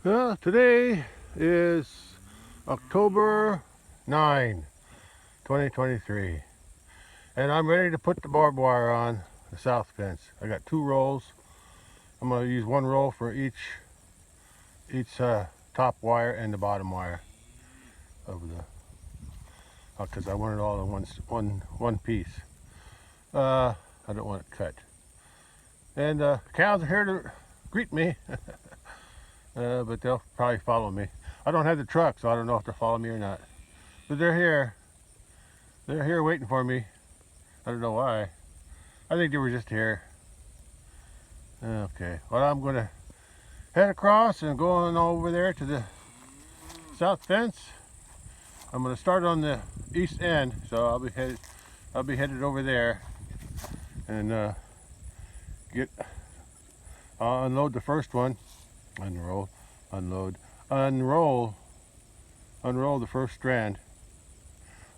Today is October 9, 2023, and I'm ready to put the barbed wire on the south fence. I got 2 rolls. I'm going to use 1 roll for each top wire and the bottom wire of the, because I want it all in one piece. I don't want it cut. And cows are here to greet me. But they'll probably follow me. I don't have the truck, so I don't know if they'll follow me or not. But they're here. They're here waiting for me. I don't know why. I think they were just here. Okay. Well, I'm going to head across and go on over there to the south fence. I'm going to start on the east end, so I'll be headed over there and unload the first one. Unroll the first strand.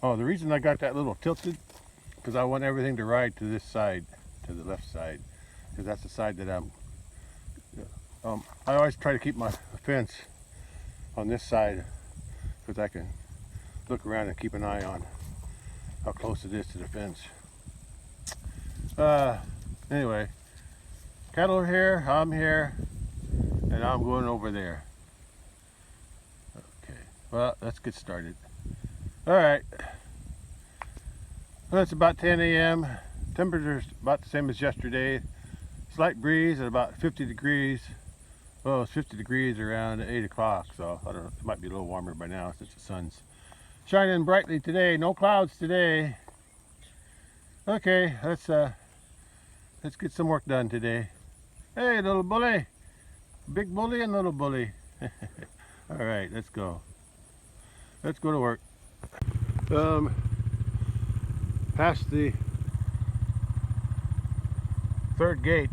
Oh, the reason I got that little tilted, because I want everything to ride to this side, to the left side, because that's the side that I always try to keep my fence on this side, because I can look around and keep an eye on how close it is to the fence. Anyway, cattle are here, I'm here, and I'm going over there. Okay, well, let's get started. All right, well, it's about 10 a.m. Temperature's about the same as yesterday. Slight breeze at about 50 degrees. Well, it's 50 degrees around 8 o'clock, so I don't know, it might be a little warmer by now since the sun's shining brightly today. No clouds today. Okay, let's get some work done today. Hey, little bully. Big bully and little bully. All right, let's go. Let's go to work. Past the 3rd gate,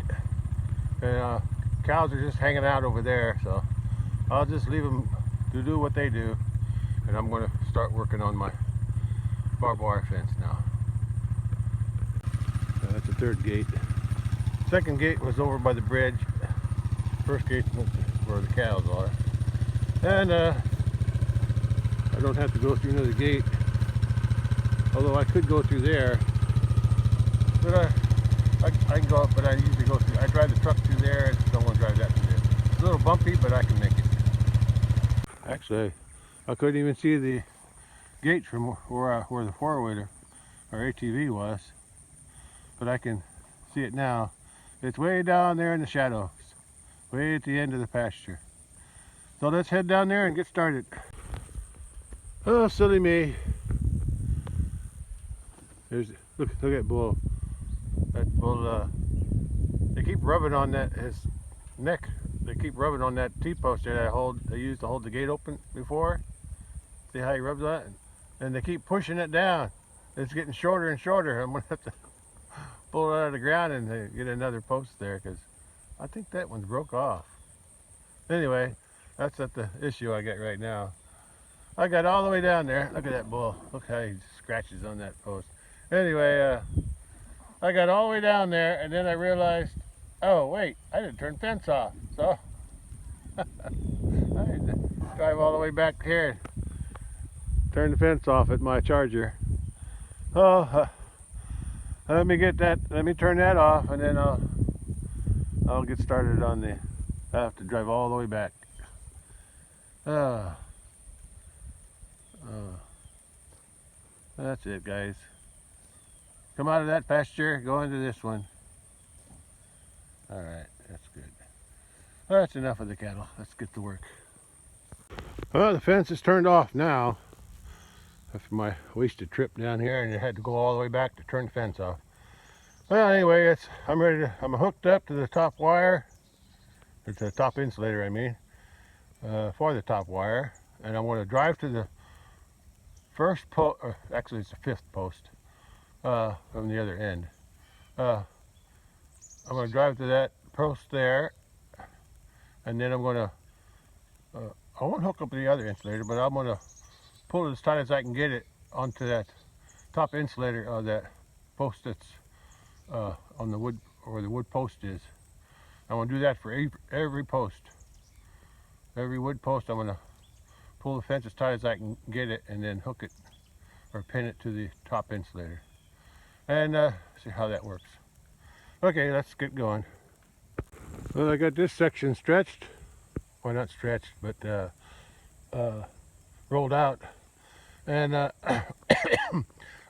and cows are just hanging out over there, so I'll just leave them to do what they do, and I'm going to start working on my barbed wire fence now. That's the 3rd gate. 2nd gate was over by the bridge. 1st gate was where the cows are, and I don't have to go through another gate, although I could go through there, but I can go up, but I usually go through, I drive the truck through there. I don't want to drive that through there. It's a little bumpy, but I can make it. Actually, I couldn't even see the gate from where the 4-wheeler or ATV was, but I can see it now. It's way down there in the shadows, way at the end of the pasture. So let's head down there and get started. Oh, silly me. Look at Bull. That Bull, they keep rubbing on his neck. They keep rubbing on that T-post there that I used to hold the gate open before. See how he rubs that? And they keep pushing it down. It's getting shorter and shorter. I'm gonna have to pull it out of the ground and get another post there, because I think that one's broke off. Anyway, that's not the issue I got right now. I got all the way down there. Look at that bull. Look how he scratches on that post. Anyway, I got all the way down there, and then I realized, oh wait, I didn't turn the fence off. So I had to drive all the way back here, turn the fence off at my charger. Oh, let me turn that off, and then I'll get started on I have to drive all the way back. That's it, guys. Come out of that pasture, go into this one. All right, that's good. Well, that's enough of the cattle. Let's get to work. Well, the fence is turned off now after my wasted trip down here, and I had to go all the way back to turn the fence off. Well, anyway, I'm hooked up to the top wire, or to the top insulator, I mean, for the top wire, and I'm going to drive to the first post, actually it's the 5th post from the other end. I'm going to drive to that post there, and then I'm going to, I won't hook up the other insulator, but I'm going to pull it as tight as I can get it onto that top insulator of that post that's on the wood, where the wood post is. I want to do that for every post. every wood post I'm going to pull the fence as tight as I can get it and then hook it or pin it to the top insulator and see how that works. Okay, let's get going. Well, I got this section stretched, well not stretched, but rolled out, and I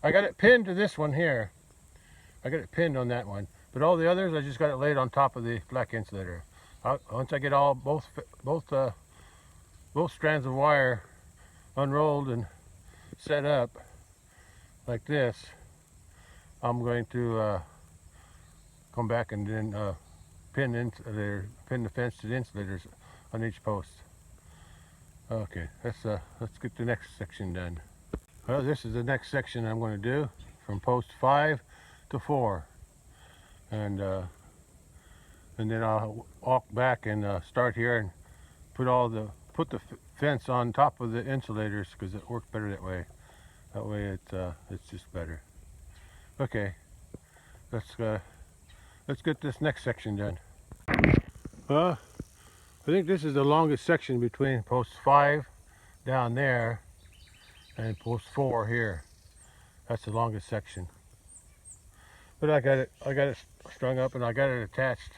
got it pinned to this one here. I got it pinned on that one, but all the others I just got it laid on top of the black insulator. Once I get all both strands of wire unrolled and set up like this, I'm going to come back and then pin the fence to the insulators on each post. Okay, let's get the next section done. Well, this is the next section I'm going to do from post 5 to 4, and then I'll walk back and start here and put the fence on top of the insulators because it works better that way. That way it's just better. Okay, let's get this next section done. Well, I think this is the longest section between post 5 down there and post 4 here. That's the longest section. But I got it strung up and I got it attached.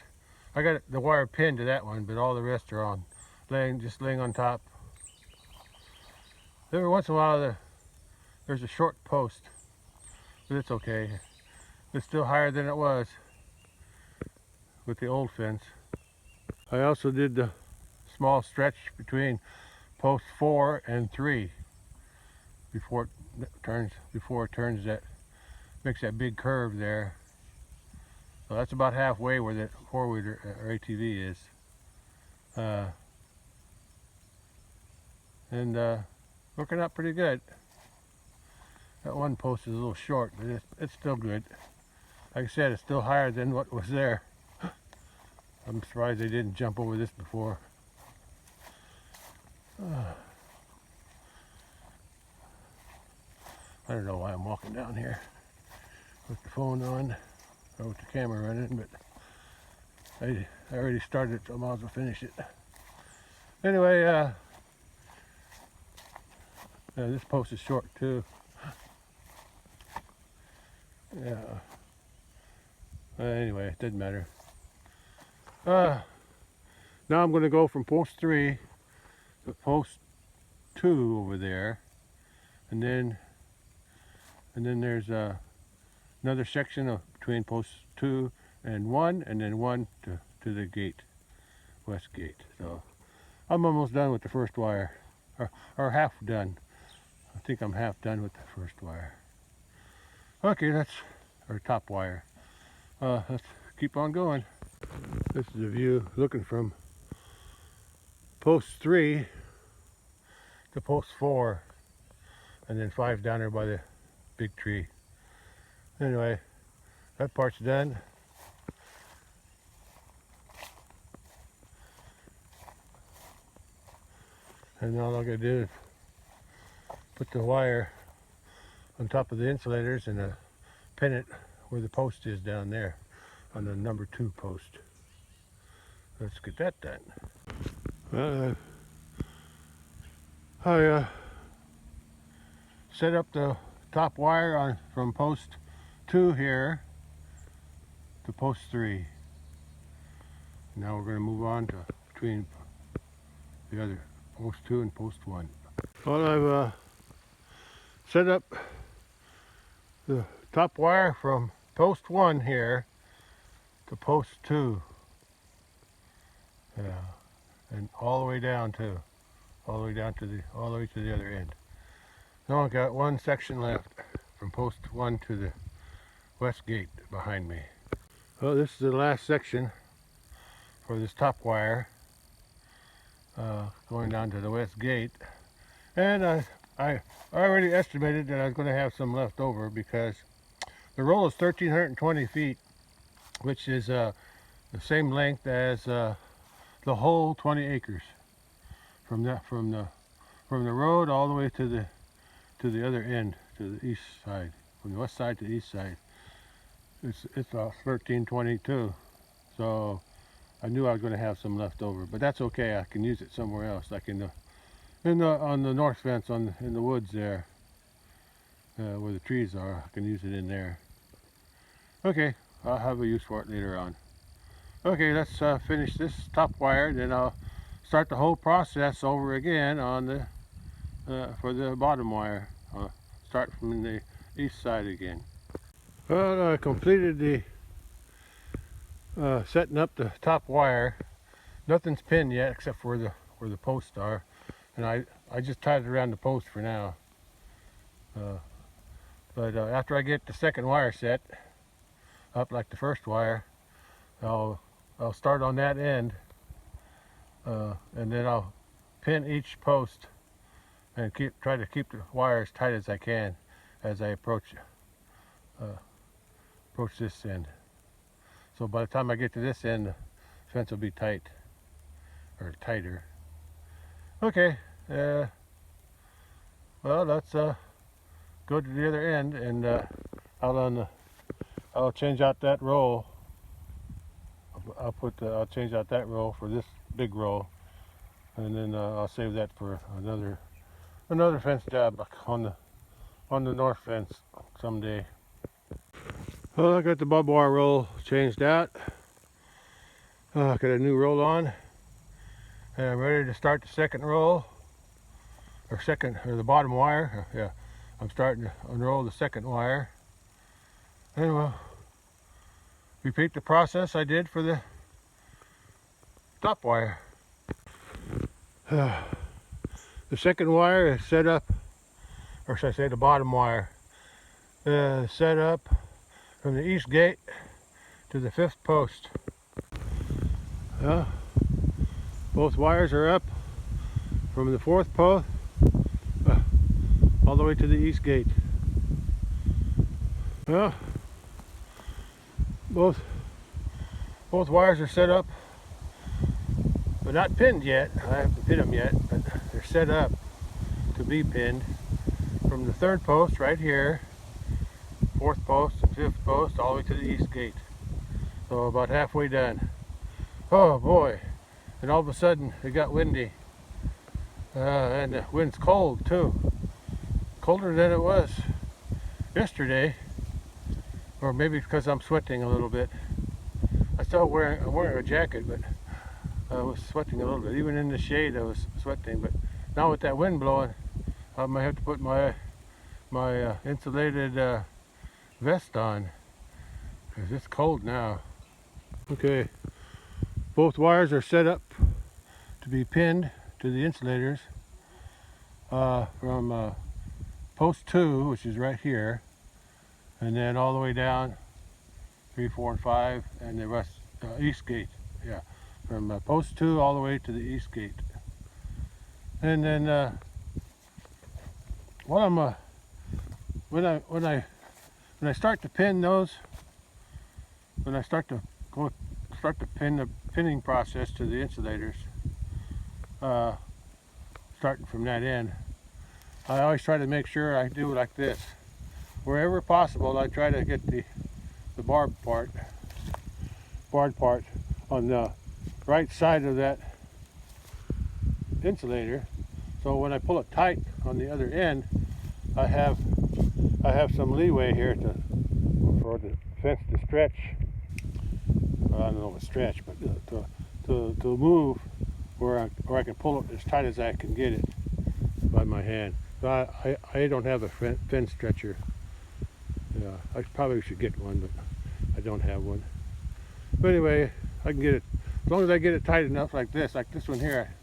I got the wire pinned to that one, but all the rest are on just laying on top. Every once in a while there's a short post, but it's okay. It's still higher than it was with the old fence. I also did the small stretch between post 4 and 3 before it turns that makes that big curve there. So that's about halfway where the 4-wheeler or ATV is. And working out pretty good. That one post is a little short, but it's still good. Like I said, it's still higher than what was there. I'm surprised they didn't jump over this before. I don't know why I'm walking down here with the phone on or with the camera running, but I already started it, so I might as well finish it. Anyway, this post is short too. Yeah. Anyway, it doesn't matter. Now I'm going to go from post 3 to post 2 over there, and then there's another section between post 2 and 1, and then 1 to the gate, west gate. So I'm almost done with the first wire, or half done. I think I'm half done with the first wire. Okay, that's our top wire. Let's keep on going. This is a view looking from post 3 to post 4, and then 5 down there by the big tree. Anyway, that part's done. And all I gotta do is put the wire on top of the insulators and pin it where the post is down there on the number 2 post. Let's get that done. I set up the top wire from post 2 here to post 3. Now we're going to move on to between the other post 2 and post 1. Well, I've set up the top wire from post 1 here to post 2. Yeah, and all the way down to the other end. Now I've got one section left from post 1 to the west gate behind me. Well, this is the last section for this top wire going down to the west gate, and I already estimated that I was going to have some left over because the roll is 1,320 feet, which is the same length as the whole 20 acres from the road all the way to the other end, to the east side, from the west side to the east side. It's 1322. So I knew I was going to have some left over, but that's okay. I can use it somewhere else, like on the north fence in the woods there, where the trees are. I can use it in there. Okay, I'll have a use for it later on. Okay, let's finish this top wire, then I'll start the whole process over again on the for the bottom wire. I'll start from the east side again. Well, I completed the setting up the top wire. Nothing's pinned yet except for where the posts are, and I just tied it around the post for now. But after I get the second wire set up like the first wire, I'll start on that end, and then I'll pin each post and try to keep the wire as tight as I can as I approach this end. So by the time I get to this end, the fence will be tight, or tighter. Okay, well, let's go to the other end, and I'll change out that roll. I'll change out that roll for this big roll, and then I'll save that for another fence job on the north fence someday. Well, I got the barbed wire roll changed out. I got a new roll on, and I'm ready to start the second roll, or the bottom wire. Yeah, I'm starting to unroll the second wire, and we'll repeat the process I did for the top wire. The second wire is set up, or should I say the bottom wire, set up from the east gate to the 5th post. Both wires are up from the 4th post all the way to the east gate. Well, both wires are set up, but not pinned yet. I haven't pinned them yet, but they're set up to be pinned from the 3rd post right here, 4th post and 5th post, all the way to the east gate. So about halfway done. Oh boy, and all of a sudden it got windy, and the wind's cold too, colder than it was yesterday, or maybe because I'm sweating a little bit. I'm wearing a jacket, but I was sweating a little bit. Even in the shade I was sweating, but now with that wind blowing, I might have to put my insulated vest on, because it's cold now. Okay, both wires are set up to be pinned to the insulators from post 2, which is right here, and then all the way down 3, 4, and 5, and the rest east gate. Yeah, from post 2 all the way to the east gate. And then when I start to pin those, when I start to pin the pinning process to the insulators, starting from that end, I always try to make sure I do like this. Wherever possible, I try to get the barbed part on the right side of that insulator, so when I pull it tight on the other end, I have some leeway here for the fence to stretch. Well, I don't know if it's stretch, but to move where I can pull it as tight as I can get it by my hand. So I don't have a fence stretcher. Yeah, I probably should get one, but I don't have one. But anyway, I can get it as long as I get it tight enough, like this one here.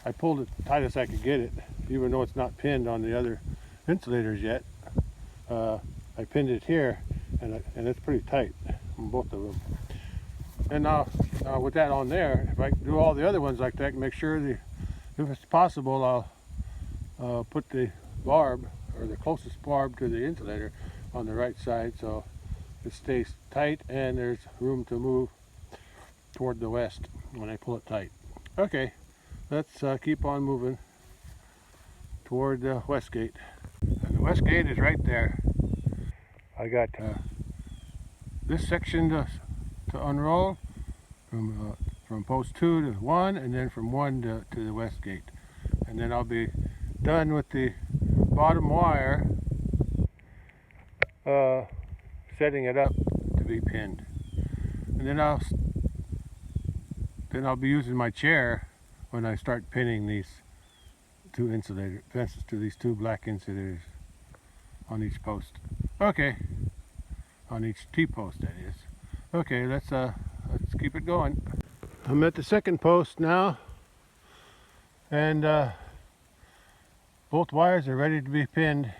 I pulled it tight as I could get it, even though it's not pinned on the other insulators yet. I pinned it here, and it's pretty tight on both of them. And now with that on there, if I do all the other ones like that, make sure if it's possible, I'll put the barb, or the closest barb to the insulator, on the right side, so it stays tight and there's room to move toward the west when I pull it tight. Okay, let's keep on moving toward the west gate. And the west gate is right there. I got this section to unroll from from post 2 to 1, and then from 1 to the west gate. And then I'll be done with the bottom wire, setting it up to be pinned. And then I'll be using my chair when I start pinning these two insulator fences to these two black insulators on each post. Okay, on each T-post, that is. Okay, let's keep it going. I'm at the second post now, and both wires are ready to be pinned.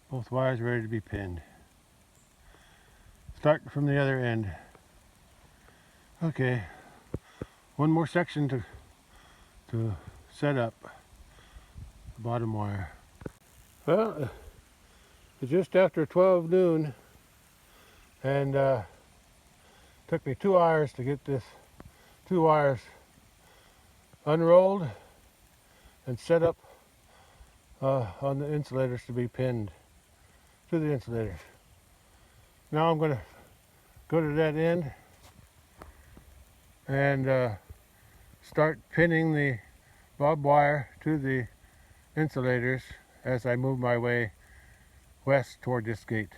Both wires are ready to be pinned. Starting from the other end. Okay, one more section to set up the bottom wire. Well, it's just after 12 noon, and took me 2 hours to get this 2 wires unrolled and set up on the insulators to be pinned to the insulators. Now I'm going to go to that end and start pinning the barbed wire to the insulators as I move my way west toward this gate.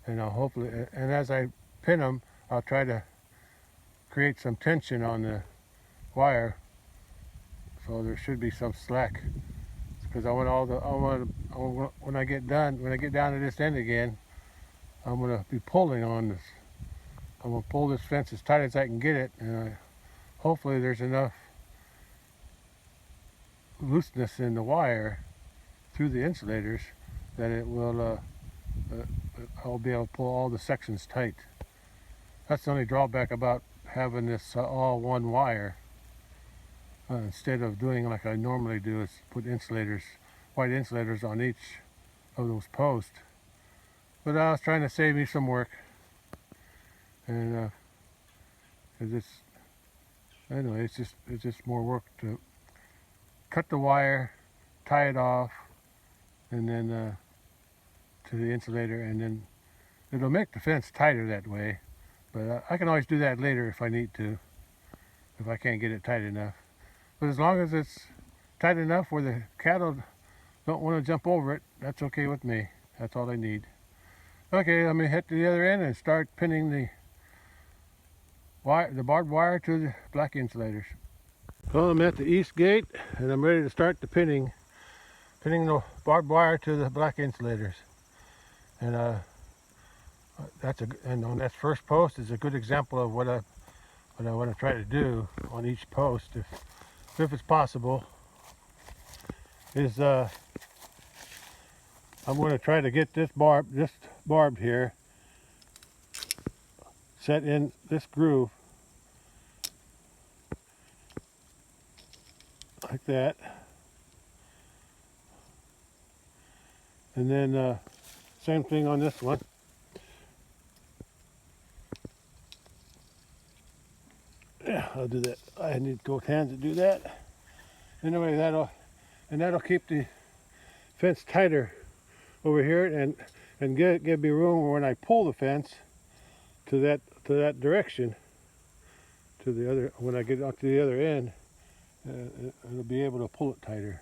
And I'll hopefully, and as I pin them, I'll try to create some tension on the wire, so there should be some slack. Because when I get down to this end again, I'm going to be pulling on this. I'm going to pull this fence as tight as I can get it, and hopefully there's enough looseness in the wire through the insulators that it will I'll be able to pull all the sections tight. That's the only drawback about having this all one wire. Instead of doing like I normally do, is put insulators, white insulators on each of those posts. But I was trying to save me some work, and anyway, it's just more work to cut the wire, tie it off, and then to the insulator, and then it'll make the fence tighter that way. But I can always do that later if I need to, if I can't get it tight enough. But as long as it's tight enough where the cattle don't want to jump over it, that's okay with me. That's all I need. Okay, let me head to the other end and start pinning the barbed wire to the black insulators. Well, I'm at the east gate and I'm ready to start the pinning the barbed wire to the black insulators. And on that first post is a good example of what I want to try to do on each post, if it's possible. Is I'm going to try to get this barb here set in this groove like that, and then same thing on this one. Yeah, I'll do that. I need both hands to do that. Anyway, that'll keep the fence tighter over here, and give me room when I pull the fence to that direction, to the other, when I get up to the other end, it'll be able to pull it tighter.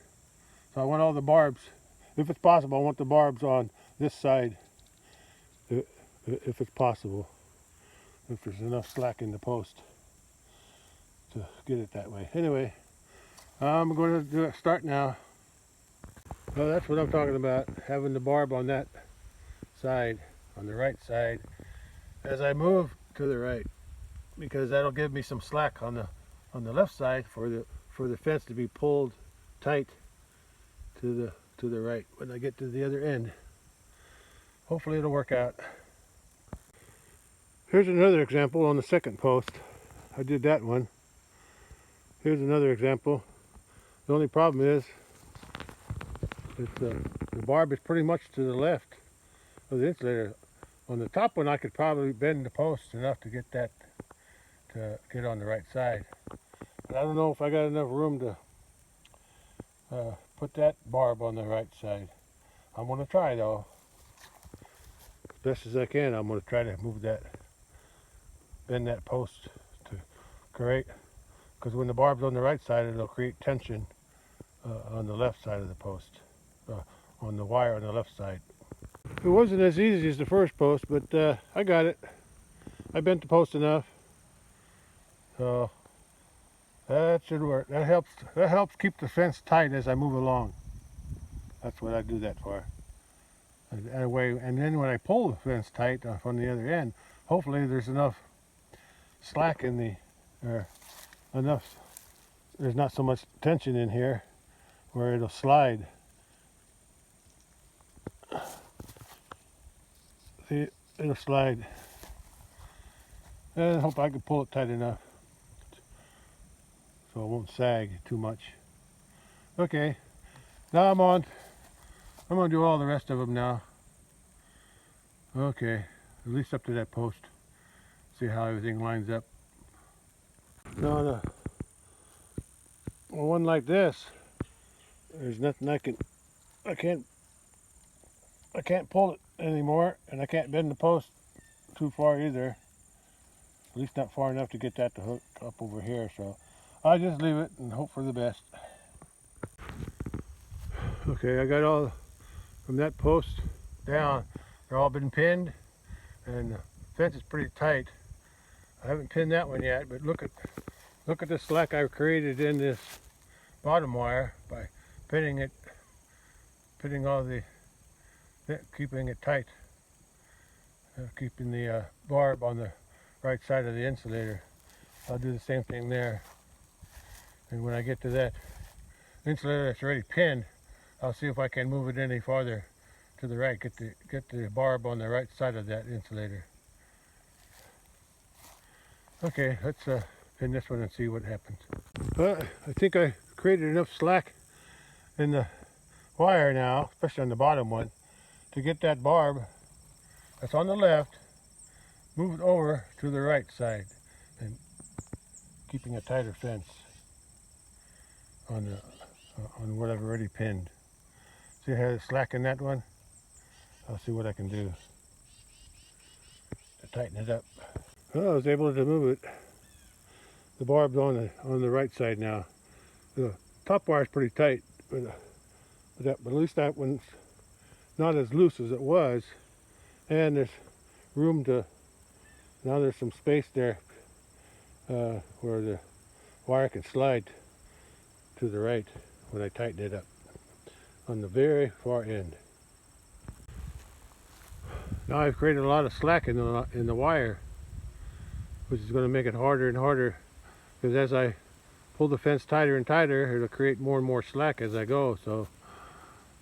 So I want all the barbs, if it's possible, I want the barbs on this side, if it's possible, if there's enough slack in the post to get it that way. Anyway, I'm going to start now. Well, that's what I'm talking about, having the barb on that side, on the right side, as I move to the right, because that'll give me some slack on the left side for the fence to be pulled tight to the right when I get to the other end. Hopefully it'll work out. Here's another example on the second post. I did that one. Here's another example. The only problem is the barb is pretty much to the left of the insulator. On the top one, I could probably bend the post enough to get that to get on the right side. But I don't know if I got enough room to put that barb on the right side. I'm going to try though. As best as I can, I'm going to try to bend that post to create, because when the barb's on the right side, it'll create tension on the left side of the post, on the wire on the left side. It wasn't as easy as the first post, but I got it. I bent the post enough, so that should work. That helps keep the fence tight as I move along. That's what I do that for. And then when I pull the fence tight from the other end, hopefully there's enough slack in the, or enough, there's not so much tension in here where it'll slide. See, it'll slide. And I hope I can pull it tight enough so it won't sag too much. Okay, now I'm going to do all the rest of them now. Okay, at least up to that post. See how everything lines up. Now one like this, there's nothing I can't pull it anymore, and I can't bend the post too far either. At least not far enough to get that to hook up over here, so I just leave it and hope for the best. Okay, I got all from that post down. They're all been pinned, and the fence is pretty tight. I haven't pinned that one yet, but look at the slack I've created in this bottom wire by keeping it tight, keeping the barb on the right side of the insulator. I'll do the same thing there, and when I get to that insulator that's already pinned, I'll see if I can move it any farther to the right, get the barb on the right side of that insulator. Okay, let's pin this one and see what happens. I think I created enough slack in the wire now, especially on the bottom one, to get that barb that's on the left moved over to the right side, and keeping a tighter fence on what I've already pinned. See how there's slack in that one? I'll see what I can do to tighten it up. Well, I was able to move it. The barb's on the right side now. The top wire is pretty tight, but at least that one's not as loose as it was, and there's room to. Now there's some space there where the wire can slide to the right when I tighten it up on the very far end. Now I've created a lot of slack in the wire, which is going to make it harder and harder, because as I pull the fence tighter and tighter, it'll create more and more slack as I go. So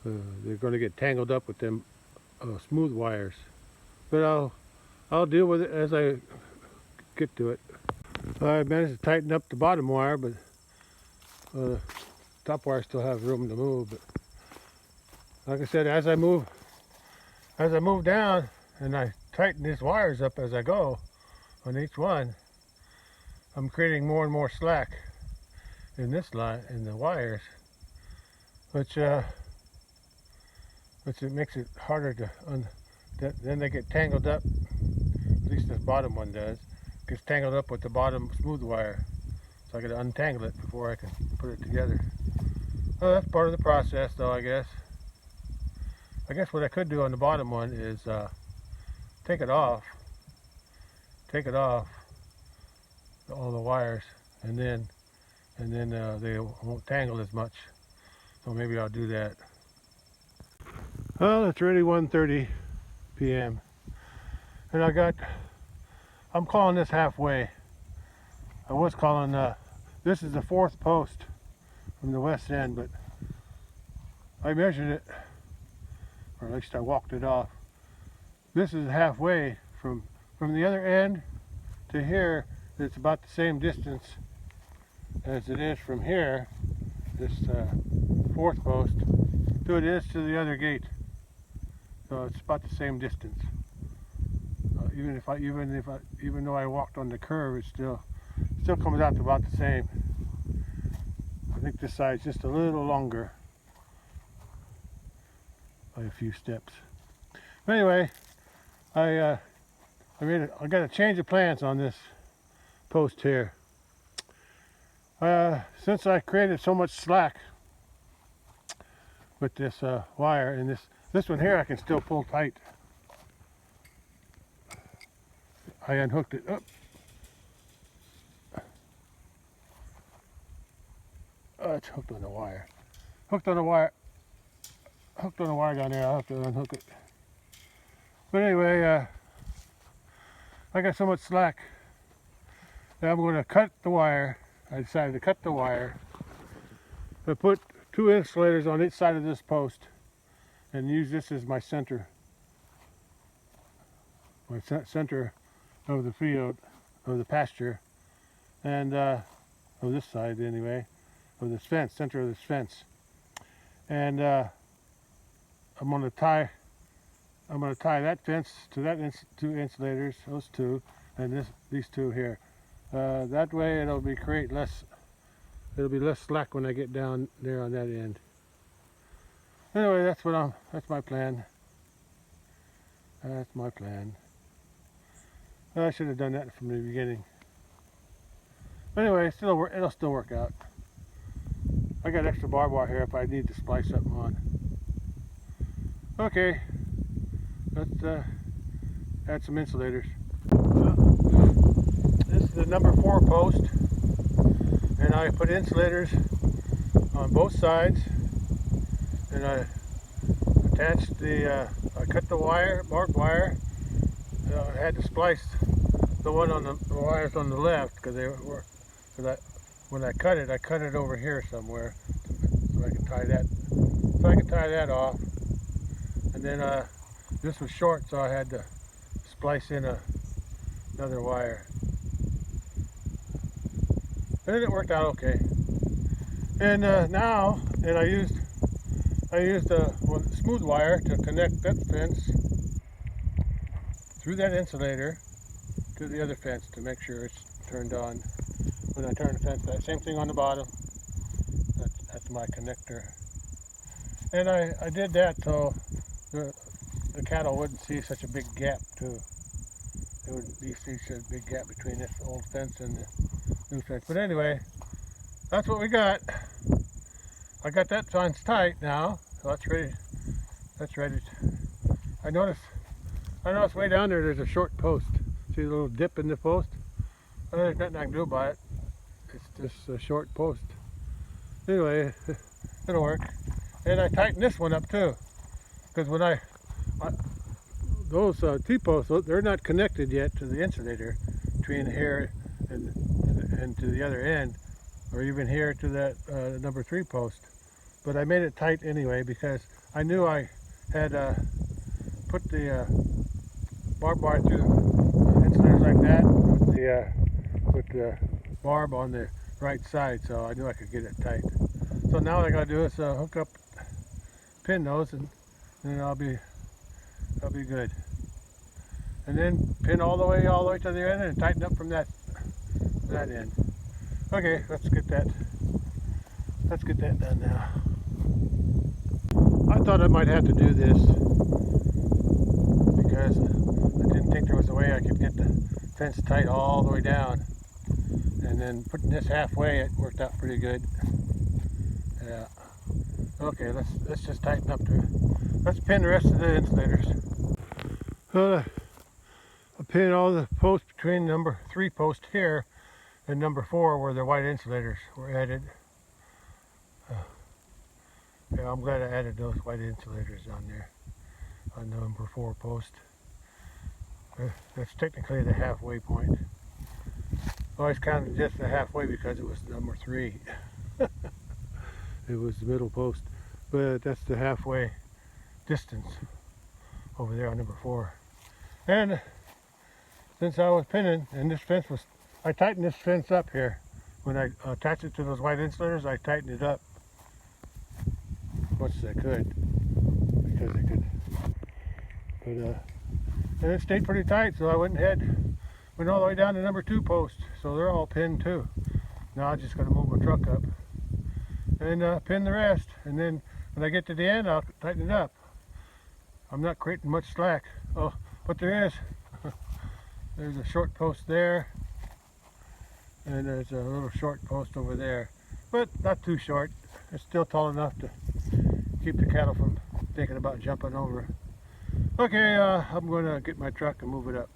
they're going to get tangled up with them smooth wires. But I'll deal with it as I get to it. I managed to tighten up the bottom wire, but the top wire still has room to move. But like I said, as I move down and I tighten these wires up as I go on each one, I'm creating more and more slack in this line, in the wires, which it makes it harder to then they get tangled up. At least this bottom one does. Gets tangled up with the bottom smooth wire, so I got to untangle it before I can put it together. Well, that's part of the process, though, I guess. I guess what I could do on the bottom one is take it off all the wires, and then they won't tangle as much. So maybe I'll do that. Well, it's already 1:30 p.m. and I'm calling this halfway. I was calling this is the fourth post from the west end, but I measured it, or at least I walked it off. This is halfway from the other end to here. It's about the same distance as it is from here, this fourth post, to it is to the other gate. So it's about the same distance. Even though I walked on the curve, it still comes out to about the same. I think this side's just a little longer by a few steps. But anyway, I got a change of plans on this post here. Since I created so much slack with this wire, and this one here I can still pull tight. I unhooked it. Oh, it's hooked on the wire. Hooked on the wire. Hooked on the wire down there. I'll have to unhook it. But anyway, I got so much slack that I'm going to cut the wire. I decided to cut the wire. I put 2 insulators on each side of this post and use this as my center. My center of the field, of the pasture, and of this side anyway, of this fence, center of this fence. And I'm going to tie that fence to that 2 insulators, those 2, and these 2 here. That way it'll be less slack when I get down there on that end. Anyway, that's my plan. That's my plan. I should have done that from the beginning. But anyway, it'll still work out. I got extra barbed wire here if I need to splice something on. Okay, let's add some insulators. This is the number 4 post, and I put insulators on both sides, and I attached I cut the wire, barbed wire. I had to splice the one on the wires on the left because when I cut it over here somewhere so I can tie that off. And then this was short, so I had to splice in another wire. And it worked out okay. And now I used smooth wire to connect that fence through that insulator to the other fence to make sure it's turned on. When I turn the fence, same thing on the bottom. That's my connector. And I did that so the cattle wouldn't see such a big gap too. There wouldn't be such a big gap between this old fence and the new fence. But anyway, that's what we got. I got that fence tight now, so that's ready. That's ready. I noticed way down there there's a short post. See the little dip in the post? Well, there's nothing I can do about it. It's just a short post. Anyway, it'll work. And I tightened this one up too, because when those T-posts, they're not connected yet to the insulator between here and to the other end, or even here to that number 3 post. But I made it tight anyway because I knew I had put the barbed wire through the insulators like that with the barb on the right side, so I knew I could get it tight. So now what I gotta do is hook up, pin those, and then I'll be good. And then pin all the way to the end and tighten up from that end. Okay, let's get that done now. I thought I might have to do this because I didn't think there was a way I could get the fence tight all the way down. And then putting this halfway, it worked out pretty good. Yeah. Okay, let's just tighten up let's pin the rest of the insulators. I pin all the posts between number 3 post here and number 4 where the white insulators were added. Yeah, I'm glad I added those white insulators on there on number 4 post. That's technically the halfway point. I always counted just the halfway because it was number 3. It was the middle post, but that's the halfway distance over there on number 4. And since I was pinning, and this fence was, I tightened this fence up here. When I attached it to those white insulators, I tightened it up as much as I could, because I could. But and it stayed pretty tight, so I went all the way down to number 2 post. So they're all pinned too. Now I'm just going to move my truck up and pin the rest, and then when I get to the end, I'll tighten it up. I'm not creating much slack. Oh, but there is. There's a short post there, and there's a little short post over there, but not too short. It's still tall enough to keep the cattle from thinking about jumping over. Okay, I'm going to get my truck and move it up.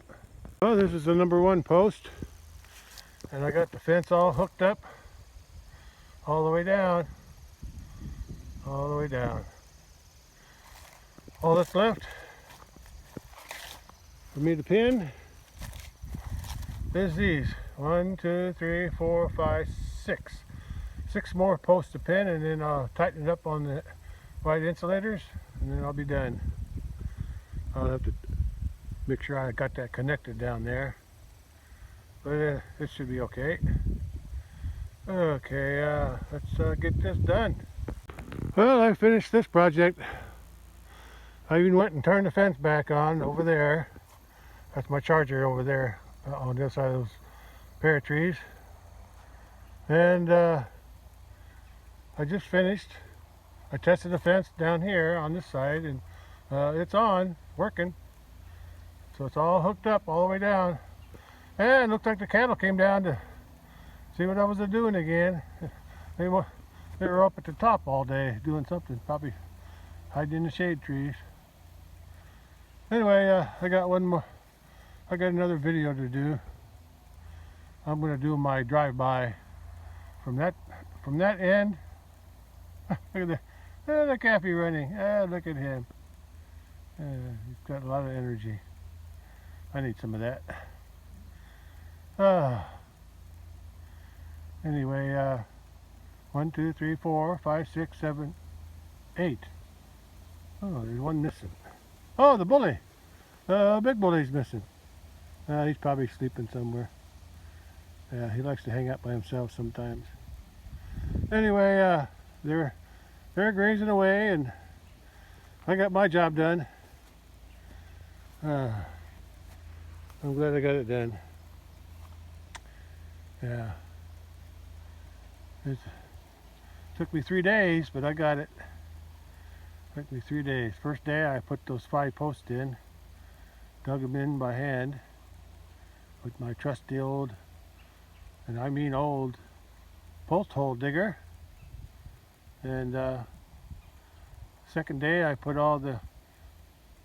Well, this is the #1 post, and I got the fence all hooked up all the way down, all the way down. All that's left for me to pin is these 1, 2, 3, 4, 5, 6. 6 more posts to pin, and then I'll tighten it up on the white insulators, and then I'll be done. I'll have to make sure I got that connected down there, but it should be okay. Okay, let's get this done. Well, I finished this project. I even went and turned the fence back on over there. That's my charger over there on the other side of those pear trees. And I just finished. I tested the fence down here on this side, and it's on, working. So it's all hooked up all the way down. And it looked like the cattle came down to see what I was doing again. They were up at the top all day doing something, probably hiding in the shade trees. Anyway, I got another video to do. I'm going to do my drive-by from that end. Look at the calfie running. Look at him. He's got a lot of energy. I need some of that. Anyway, 1, 2, 3, 4, 5, 6, 7, 8. Oh, there's one missing. Oh, the bully. Big bully's missing. He's probably sleeping somewhere. Yeah, he likes to hang out by himself sometimes. Anyway, they're grazing away, and I got my job done. I'm glad I got it done. Yeah. It took me 3 days, but I got it. Took me 3 days. First day I put those 5 posts in, dug them in by hand with my trusty old, and I mean old, post hole digger. And second day I put all the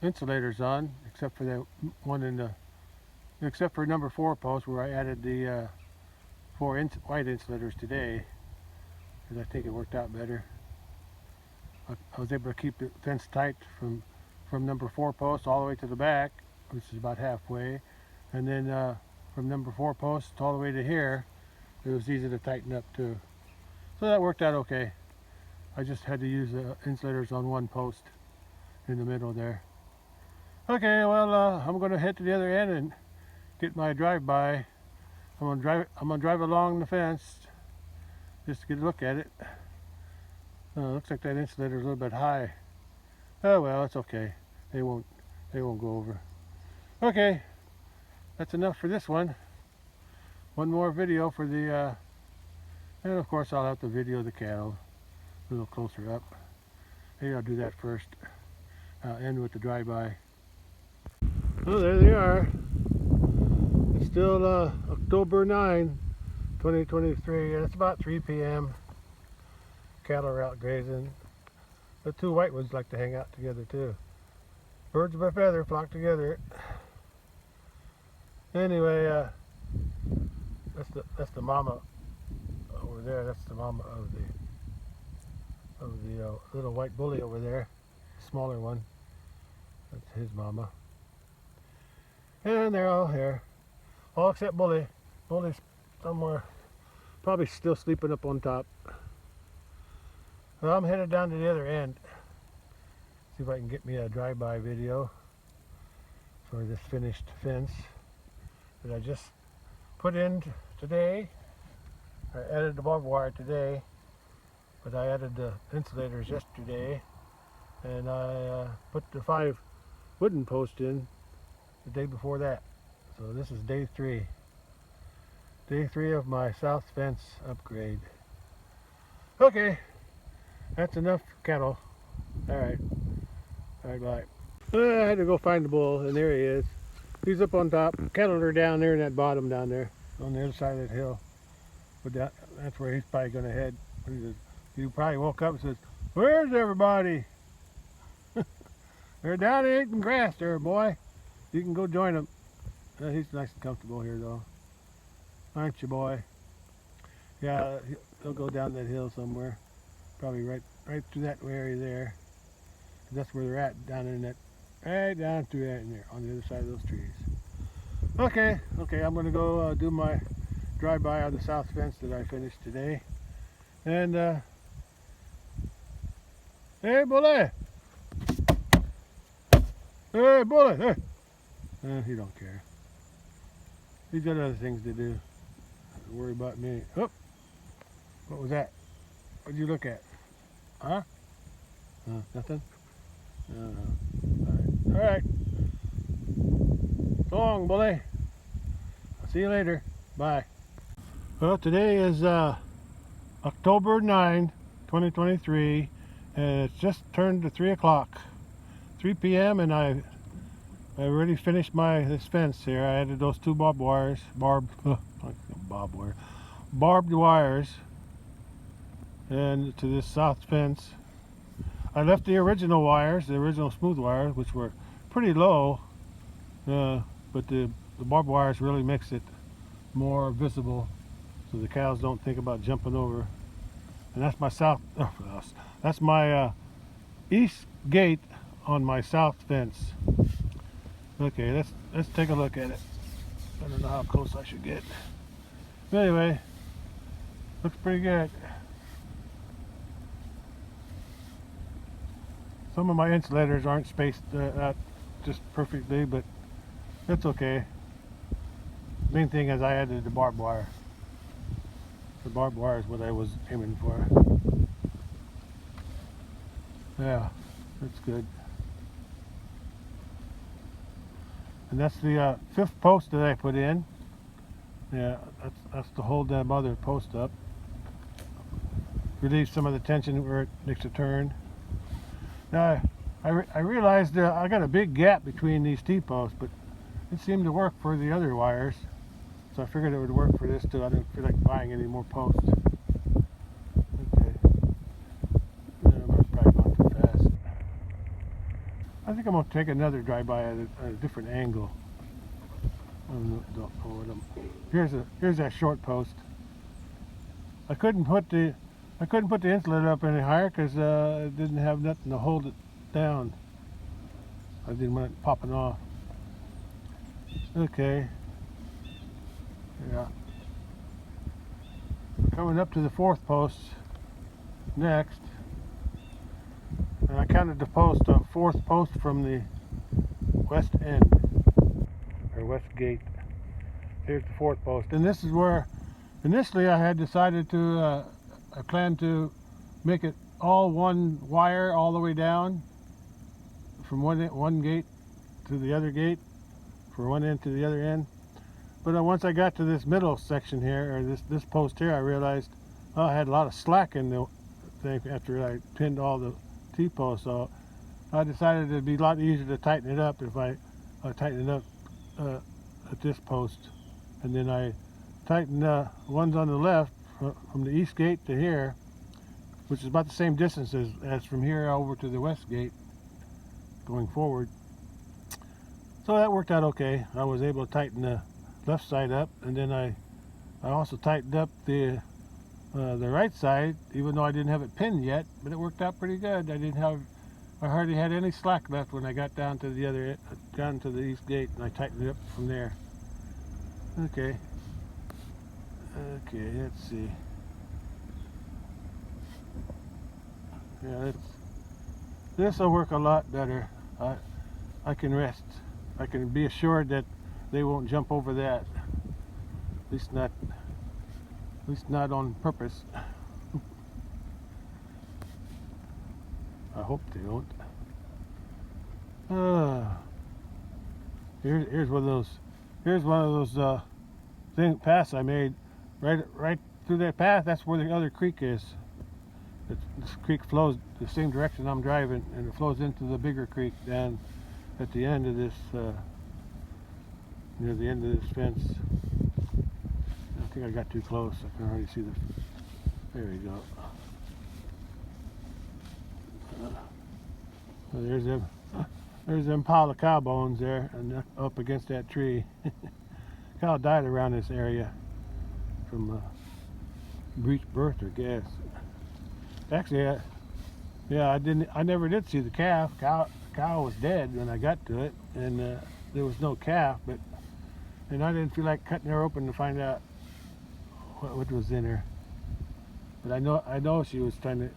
insulators on, except for the one except for #4 post where I added the 4 white insulators today, because I think it worked out better. I was able to keep the fence tight from #4 post all the way to the back, which is about halfway, and then from #4 post all the way to here, it was easy to tighten up too. So that worked out okay. I just had to use the insulators on 1 post in the middle there. Okay, well, I'm going to head to the other end and get my drive-by. I'm gonna drive along the fence just to get a look at it. Looks like that insulator is a little bit high. Oh well, it's okay. They won't go over. Okay, that's enough for this one. One more video for the and of course I'll have to video the cattle a little closer up. Maybe I'll do that first. I'll end with the drive-by. Oh, there they are. It's still October 9, 2023, and it's about 3 p.m. Cattle are out grazing. The 2 white ones like to hang out together too. Birds of a feather flock together. Anyway, that's the mama over there. That's the mama of the little white bully over there, smaller one. That's his mama. And they're all here, all except Bully. Bully's somewhere, probably still sleeping up on top. Well, I'm headed down to the other end. See if I can get me a drive-by video for this finished fence that I just put in today. I added the barbed wire today, but I added the insulators yesterday, and I put the 5 wooden posts in the day before that. So this is day 3. Day 3 of my south fence upgrade. Okay, that's enough cattle. Alright, bye. I had to go find the bull, and there he is. He's up on top. Cattle are down there in that bottom down there, on the other side of that hill. But that's where he's probably going to head. He probably woke up and says, "Where's everybody?" They're down there eating grass there, boy. You can go join them. He's nice and comfortable here, though. Aren't you, boy? Yeah, he'll go down that hill somewhere. Probably right through that area there. That's where they're at, down in that, right down through that in there, on the other side of those trees. Okay, I'm going to go do my drive-by on the south fence that I finished today. And, hey, Bully! Hey, Bully! Hey! He don't care. He's got other things to do. Don't worry about me. Oh! What was that? What did you look at? Huh? Nothing? All right. So long, Bully. I'll see you later. Bye. Well, today is October 9, 2023, and it's just turned to 3 o'clock. 3 p.m. and I already finished this fence here. I added those two barbed wires, barbed wires, and to this south fence. I left the original wires, the original smooth wires, which were pretty low, but the barbed wires really makes it more visible, so the cows don't think about jumping over. And that's my that's my east gate on my south fence. Okay, let's take a look at it. I don't know how close I should get. But anyway, looks pretty good. Some of my insulators aren't spaced out just perfectly, but that's okay. Main thing is I added the barbed wire. The barbed wire is what I was aiming for. Yeah, that's good. And that's the fifth post that I put in. Yeah, that's to hold that other post up. Relieve some of the tension where it makes a turn. Now, I realized I got a big gap between these T-posts, but it seemed to work for the other wires. So I figured it would work for this too. I didn't feel like buying any more posts. Okay. I'm probably going too fast. I think I'm going to take another drive-by at a different angle. Don't know what here's that short post. I couldn't put the insulator up any higher because it didn't have nothing to hold it down. I didn't want it popping off. Okay. Yeah. Coming up to the fourth post next. And I counted the post, fourth post from the west end, or west gate. Here's the fourth post. And this is where, initially I had decided to, I planned to make it all one wire all the way down from one gate to the other gate, for one end to the other end. But once I got to this middle section here, or this post here, I realized I had a lot of slack in the thing after I pinned all the T-posts. So I decided it'd be a lot easier to tighten it up if I tighten it up at this post. And then I tightened the ones on the left from the east gate to here, which is about the same distance as from here over to the west gate going forward. So that worked out okay. I was able to tighten the left side up, and then I also tightened up the right side, even though I didn't have it pinned yet, but it worked out pretty good. I hardly had any slack left when I got down to the east gate, and I tightened it up from there. Okay, let's see. Yeah, this will work a lot better. I can rest. I can be assured that they won't jump over that. At least not on purpose. I hope they don't. Here's one of those paths I made right through that path. That's where the other creek is. This creek flows the same direction I'm driving, and it flows into the bigger creek down at the end of this, near the end of this fence. think I got too close. I can already see the. There we go. So there's them pile of cow bones there, and up against that tree. Cow died around this area from breech birth or gas. Actually, I never did see the calf. Cow was dead when I got to it, and there was no calf. And I didn't feel like cutting her open to find out what was in her. But I know she was trying to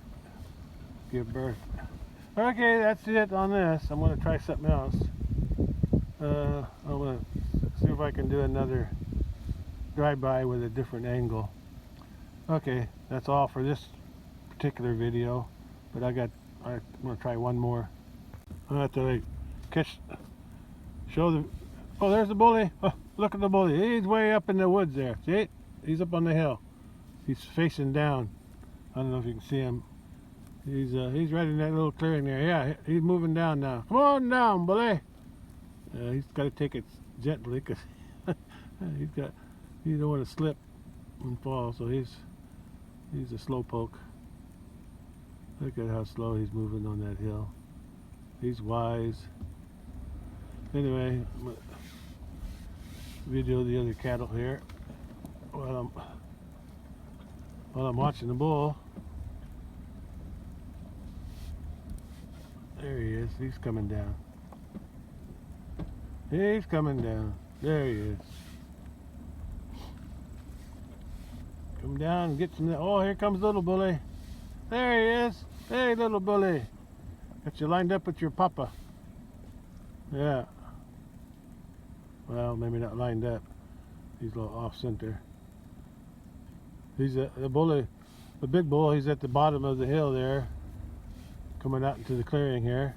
give birth. Okay, that's it on this. I'm going to try something else. I'm going to see if I can do another drive-by with a different angle. Okay, that's all for this particular video. But I'm going to try one more. I'm going to have to show the. Oh, there's the bully. Oh, look at the bully. He's way up in the woods there. See? He's up on the hill. He's facing down. I don't know if you can see him. He's right in that little clearing there. Yeah, he's moving down now. Come on down, bully. He's got to take it gently because he don't want to slip and fall. So he's a slow poke. Look at how slow he's moving on that hill. He's wise. Anyway, I'm gonna video the other cattle here while I'm watching the bull. There he is. He's coming down. He's coming down. There he is. Come down and get some. Oh, here comes little bully. There he is. Hey, little bully. Got you lined up with your papa. Yeah. Well, maybe not lined up. He's a little off center. He's the bully, the big bull. He's at the bottom of the hill there, coming out into the clearing here.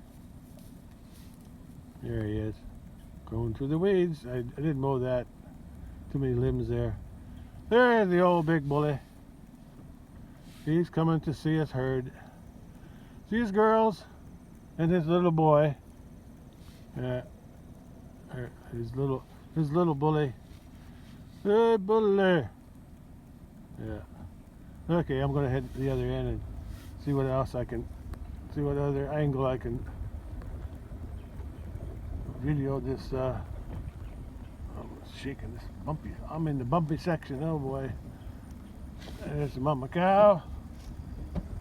There he is, going through the weeds. I didn't mow that. Too many limbs there. There's the old big bully. He's coming to see his herd. See his girls and his little boy. Yeah. His little bully. Hey, bully. Yeah. Okay, I'm gonna head to the other end and see what else I can, see what other angle I can video this. I'm shaking this bumpy. I'm in the bumpy section. Oh boy. There's the mama cow.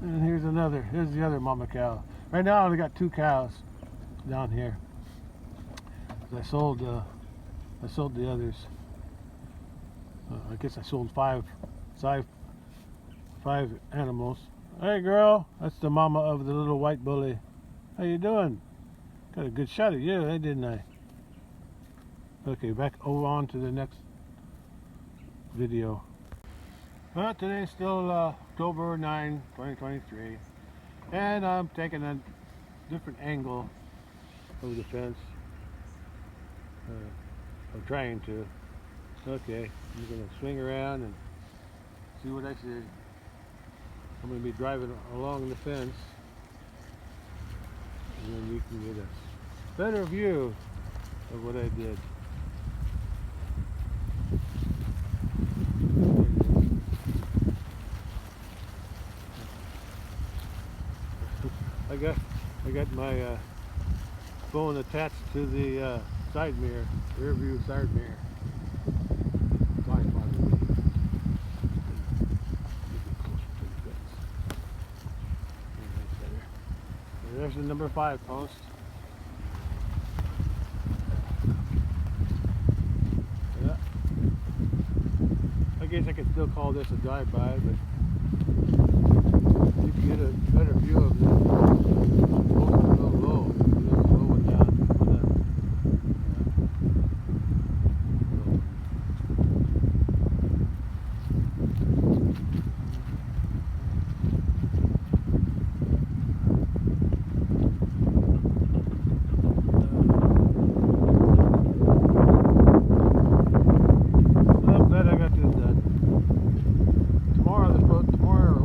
And here's another. Here's the other mama cow. Right now I only got 2 cows down here. I sold the others. I guess I sold five animals. Hey girl, that's the mama of the little white bully. How you doing? Got a good shot of you, didn't I? Okay, back over on to the next video. Well, today's still October 9, 2023, and I'm taking a different angle of the fence. I'm trying to. Okay, I'm going to swing around and see what I see. I'm going to be driving along the fence, and then you can get a better view of what I did. I got my phone attached to the side mirror, rear view side mirror. There's the number 5 post. Yeah. I guess I could still call this a drive-by, but you can get a better view of this. Post a little low. There's a low one down. Tomorrow or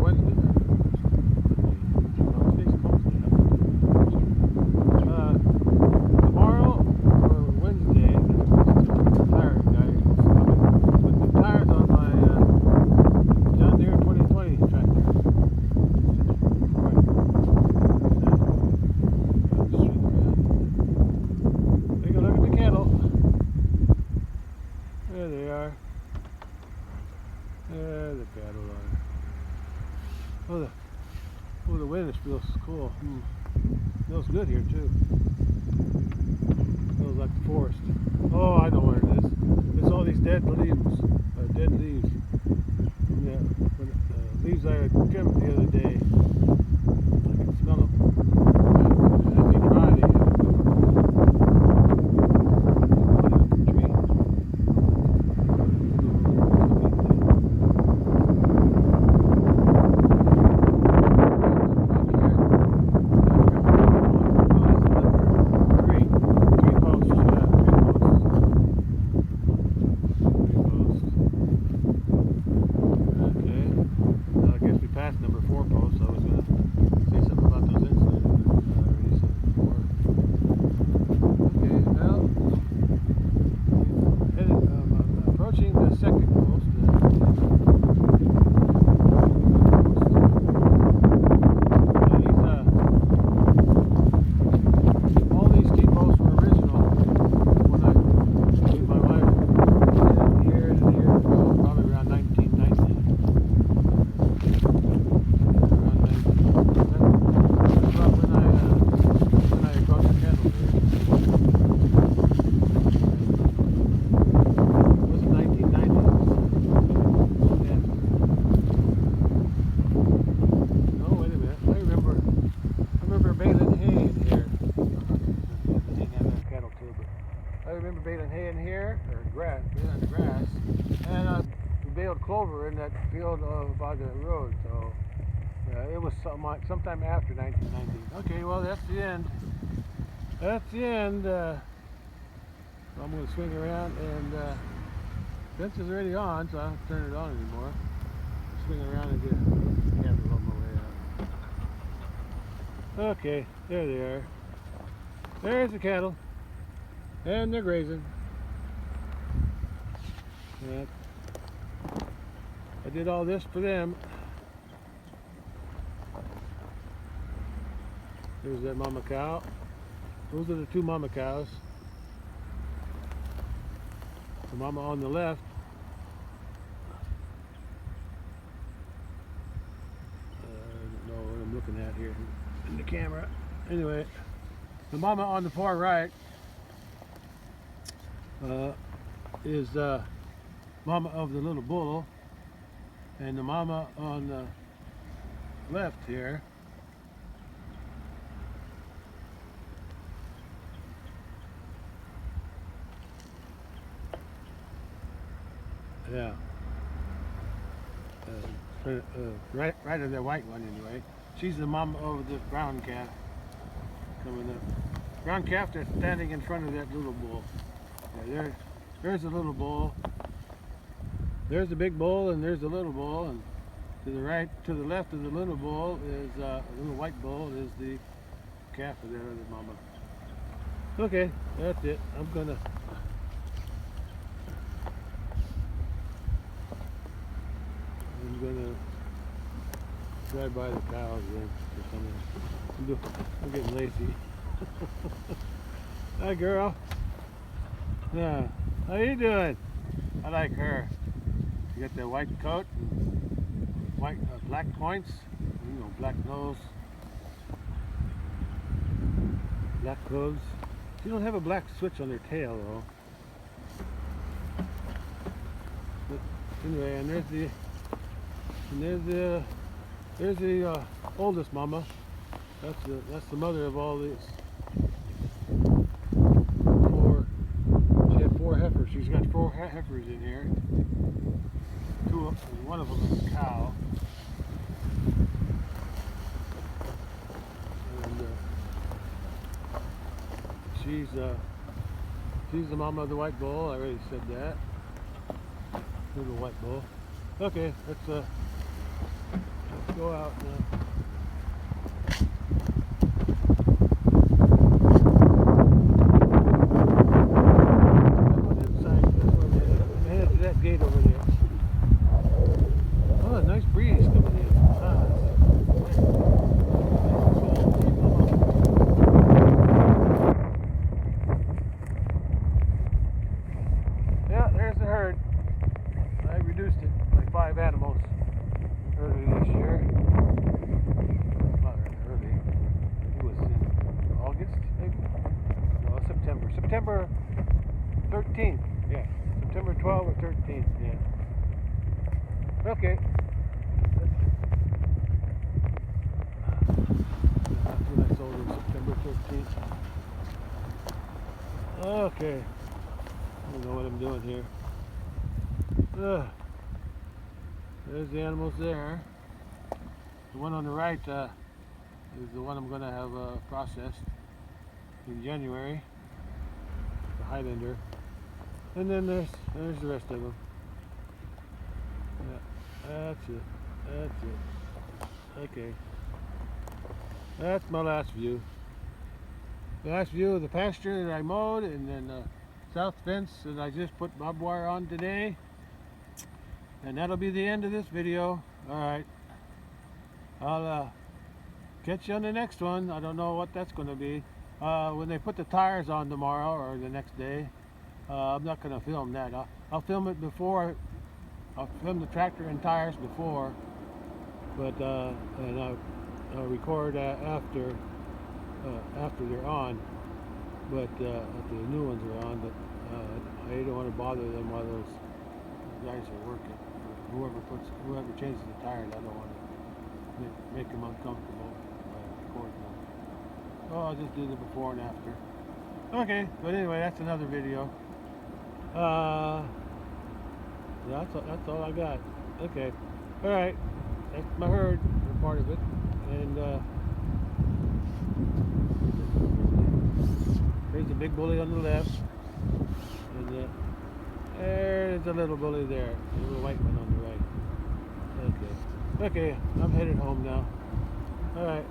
Oh, the wind feels cool. Feels good here too. Feels like the forest. Oh, I know where it is. It's all these dead leaves. Dead leaves. Yeah, leaves I trimmed the other day. I can smell them. As they dry, they number 4 posts. I was going to say something about those insulin. I already said it before. Okay, well, I'm approaching the second post. All these T-posts were original when I with my wife years and years ago, probably around 1990. I remember baling hay in here, or grass, in the grass, and we baled clover in that field by the road. So it was sometime after 1990. Okay, well that's the end. That's the end. I'm going to swing around, and fence is already on, so I don't turn it on anymore. Swing around and get the camera on my way out. Okay, there they are. There's the cattle. And they're grazing. Yep. I did all this for them. There's that mama cow. Those are the 2 mama cows. The mama on the left. I don't know what I'm looking at here in the camera. Anyway, the mama on the far right is mama of the little bull, and the mama on the left here right of the white one anyway. She's the mama of the brown calf coming up. Brown calf that's standing in front of that little bull. Yeah, there's the little bull. There's the big bull, and there's the little bull, and to the right, to the left of the little bull is a little white bull is the calf of that other mama. Okay, that's it. I'm gonna drive by the cows then or something. I'm getting lazy. Hi, girl. Yeah, how you doing? I like her. You got the white coat, and white black points, you know, black nose, black hooves. She don't have a black switch on her tail though. But anyway, and there's the oldest mama. That's the mother of all these. She had 4 heifers. She's got 4 heifers in here. One of them is a cow. And she's the mama of the white bull. I already said that. Little white bull. Okay, let's go out now. Gate over there. Oh, a nice breeze coming in. Yeah, there's the herd. I reduced it by 5 animals earlier this year. September 13th. Yeah, September 12th or 13th. Yeah. Okay. That's when I sold it, September 13th. Okay. I don't know what I'm doing here. There's the animals there. The one on the right is the one I'm going to have processed in January, the Highlander. And then there's the rest of them. Yeah, that's it. That's it. Okay. That's my last view. The last view of the pasture that I mowed, and then the south fence that I just put barbed wire on today. And that'll be the end of this video. Alright. I'll catch you on the next one. I don't know what that's going to be. When they put the tires on tomorrow or the next day, I'm not going to film that. I'll film it before. I'll film the tractor and tires before, but and I'll record after they're on. But after the new ones are on. But I don't want to bother them while those guys are working. Whoever changes the tires, I don't want to make them uncomfortable by recording them. Oh, I'll just do the before and after. Okay, but anyway, that's another video. That's all I got. Okay, all right. That's my herd, or part of it, and there's the big bully on the left, and there's a little bully there, a little white one on the right. Okay, I'm headed home now. All right.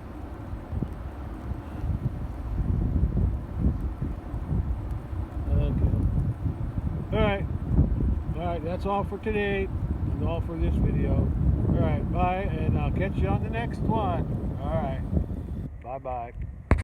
Okay. All right, that's all for today, and all for this video. All right, bye, and I'll catch you on the next one. All right, bye-bye.